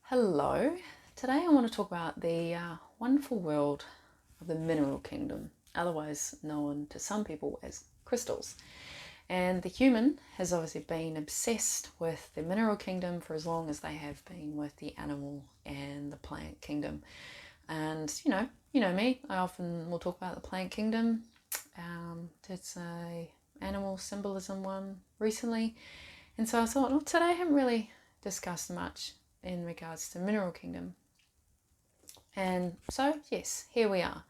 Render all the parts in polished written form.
Hello, today I want to talk about the wonderful world of the mineral kingdom, otherwise known to some people as crystals. And the human has obviously been obsessed with the mineral kingdom for as long as they have been with the animal and the plant kingdom. And you know me, I often will talk about the plant kingdom. It's a animal symbolism one recently, and so I thought, well, today I haven't really discussed much in regards to mineral kingdom. And so, yes, here we are.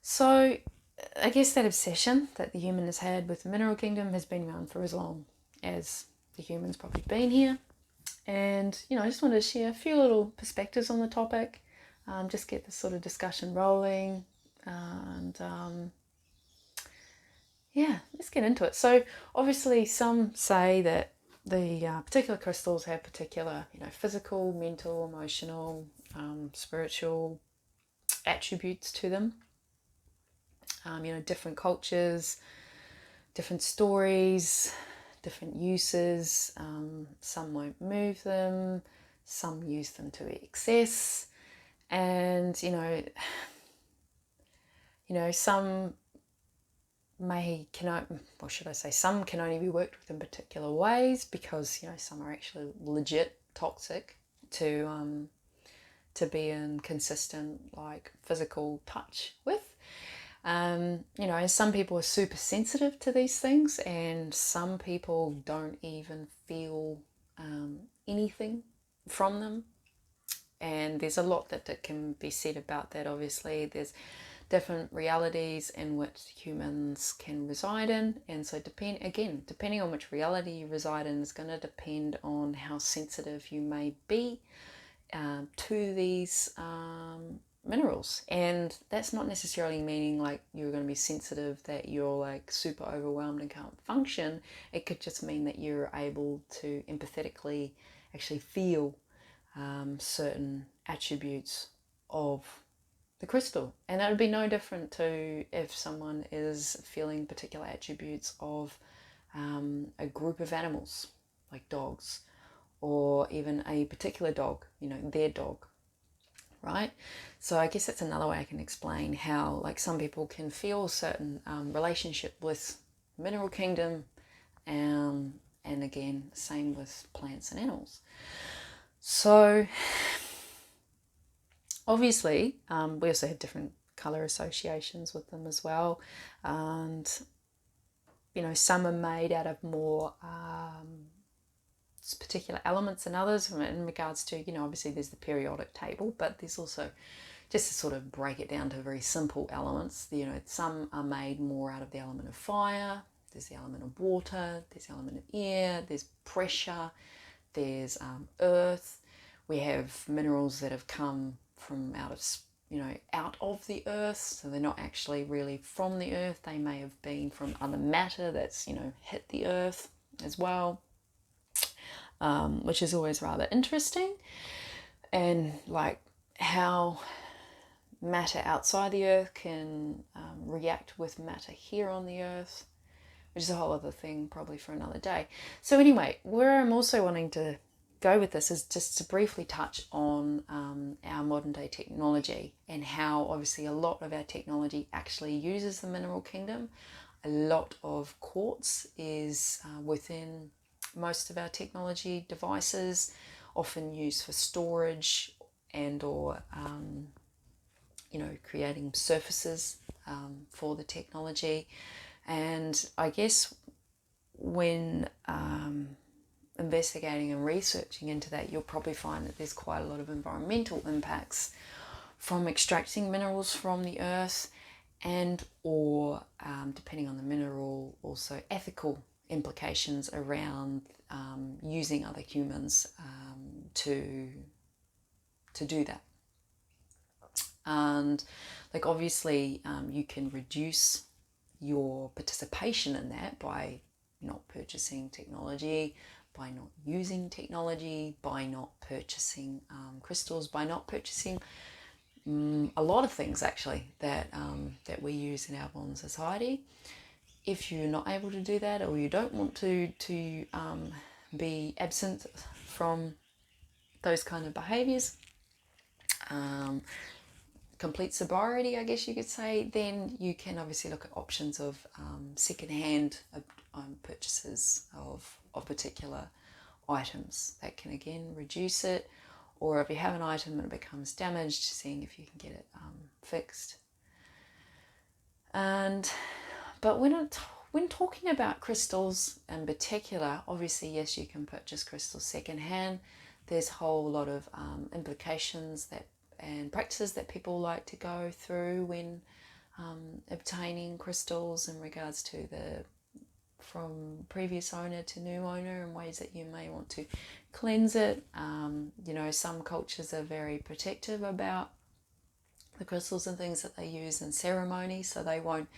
So, I guess that obsession that the human has had with the mineral kingdom has been around for as long as the human's probably been here. And, I just wanted to share a few little perspectives on the topic, just get this sort of discussion rolling. And yeah, let's get into it. So, obviously, some say that the particular crystals have particular, physical, mental, emotional, spiritual attributes to them. Different cultures, different stories, different uses. Some won't move them, some use them to excess, and some some can only be worked with in particular ways because some are actually legit toxic to be in consistent like physical touch with. Some people are super sensitive to these things, and some people don't even feel anything from them. And there's a lot that can be said about that. Obviously, there's different realities in which humans can reside in, and so depending on which reality you reside in is going to depend on how sensitive you may be to these minerals. And that's not necessarily meaning like you're going to be sensitive, that you're like super overwhelmed and can't function. It could just mean that you're able to empathetically actually feel certain attributes of the crystal. And that would be no different to if someone is feeling particular attributes of a group of animals like dogs, or even a particular dog, their dog, right? So I guess that's another way I can explain how like some people can feel a certain relationship with mineral kingdom, and again, same with plants and animals. So obviously, we also have different color associations with them as well, and some are made out of more particular elements than others in regards to, obviously there's the periodic table, but there's also, just to sort of break it down to very simple elements, some are made more out of the element of fire, there's the element of water, there's the element of air, there's pressure, there's earth. We have minerals that have come from out of the earth, so they're not actually really from the earth. They may have been from other matter that's hit the earth as well, which is always rather interesting. And like how matter outside the earth can react with matter here on the earth, which is a whole other thing probably for another day. So anyway, where I'm also wanting to go with this is just to briefly touch on our modern day technology, and how obviously a lot of our technology actually uses the mineral kingdom. A lot of quartz is within most of our technology devices, often used for storage and or creating surfaces for the technology. And I guess when investigating and researching into that, you'll probably find that there's quite a lot of environmental impacts from extracting minerals from the earth, and or depending on the mineral, also ethical implications around using other humans to do that. And like obviously you can reduce your participation in that by not purchasing technology, by not using technology, by not purchasing crystals, by not purchasing a lot of things actually that we use in our modern society. If you're not able to do that, or you don't want to be absent from those kind of behaviors, complete sobriety, I guess you could say, then you can obviously look at options of second-hand purchases of particular items that can again reduce it, or if you have an item and it becomes damaged, seeing if you can get it fixed. But when talking about crystals in particular, obviously yes, you can purchase crystals secondhand. There's a whole lot of implications and practices that people like to go through when obtaining crystals in regards to from previous owner to new owner, and ways that you may want to cleanse it. Some cultures are very protective about the crystals and things that they use in ceremony, so they won't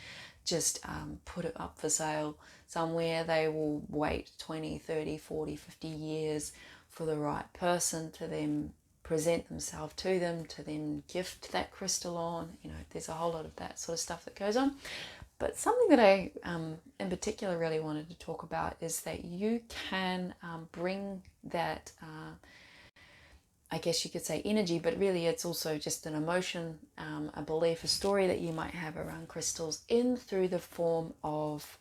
just put it up for sale somewhere. They will wait 20, 30, 40, 50 years for the right person to then present themselves to them, to then gift that crystal on. There's a whole lot of that sort of stuff that goes on. But something that I in particular really wanted to talk about is that you can bring that I guess you could say energy, but really it's also just an emotion, a belief, a story that you might have around crystals in through the form of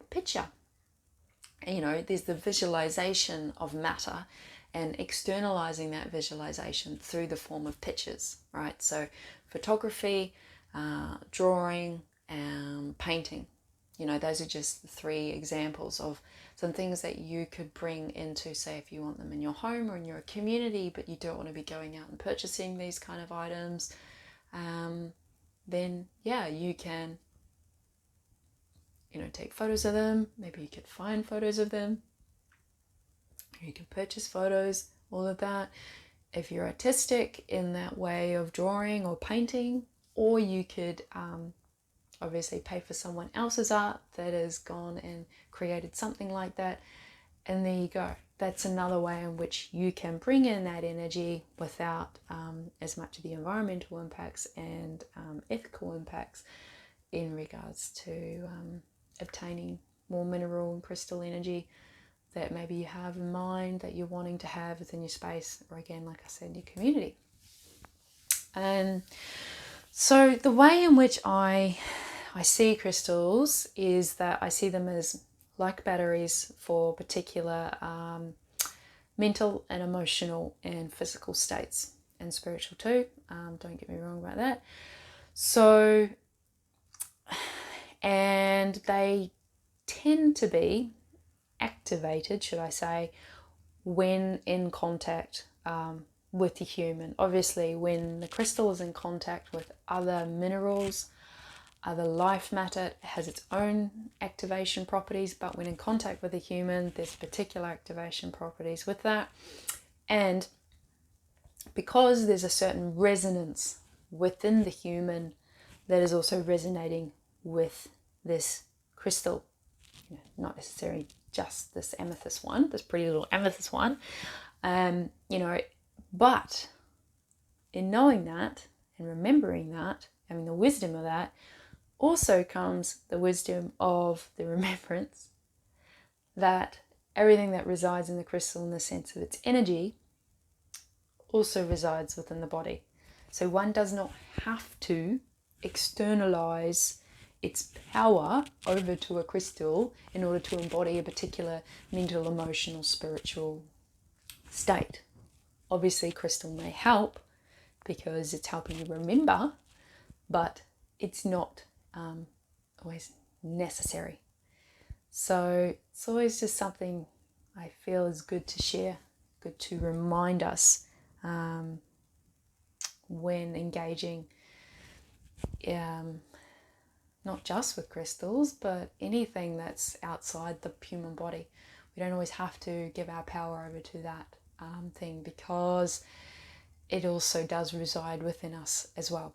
picture. There's the visualization of matter and externalizing that visualization through the form of pictures, right? So photography, drawing, and painting. Those are just the 3 examples of some things that you could bring into, say, if you want them in your home or in your community, but you don't want to be going out and purchasing these kind of items, then yeah, you can, take photos of them. Maybe you could find photos of them. You can purchase photos, all of that. If you're artistic in that way of drawing or painting, or you could obviously pay for someone else's art that has gone and created something like that, and there you go. That's another way in which you can bring in that energy without as much of the environmental impacts and ethical impacts in regards to obtaining more mineral and crystal energy that maybe you have in mind, that you're wanting to have within your space, or again, like I said, in your community. And so the way in which I see crystals is that I see them as like batteries for particular mental and emotional and physical states, and spiritual too. Don't get me wrong about that. So, and they tend to be activated, should I say, when in contact with the human. Obviously, when the crystal is in contact with other minerals, other life matter, it has its own activation properties, but when in contact with a human, there's particular activation properties with that. And because there's a certain resonance within the human that is also resonating with this crystal, not necessarily just this amethyst one, this pretty little amethyst one, but in knowing that and remembering that, having the wisdom of that, also comes the wisdom of the remembrance that everything that resides in the crystal in the sense of its energy also resides within the body. So one does not have to externalize its power over to a crystal in order to embody a particular mental, emotional, spiritual state. Obviously, crystal may help because it's helping you remember, but it's not always necessary. So it's always just something I feel is good to share, good to remind us when engaging not just with crystals, but anything that's outside the human body. We don't always have to give our power over to that thing, because it also does reside within us as well.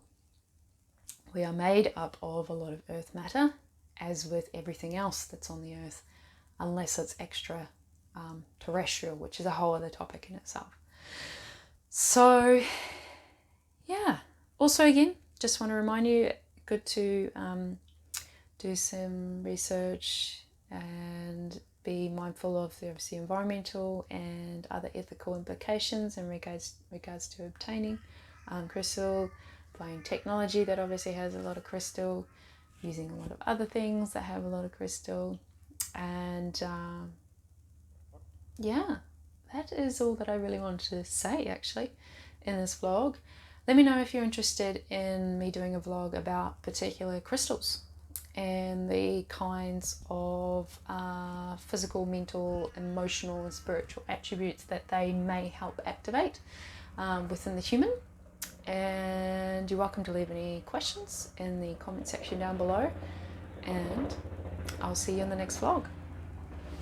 We are made up of a lot of earth matter, as with everything else that's on the earth, unless it's extra terrestrial, which is a whole other topic in itself. So yeah, also again, just want to remind you, good to do some research and be mindful of the obviously environmental and other ethical implications in regards to obtaining crystal, applying technology that obviously has a lot of crystal, using a lot of other things that have a lot of crystal, and yeah, that is all that I really wanted to say actually in this vlog. Let me know if you're interested in me doing a vlog about particular crystals and the kinds of physical, mental, emotional, and spiritual attributes that they may help activate within the human. And you're welcome to leave any questions in the comment section down below. And I'll see you in the next vlog.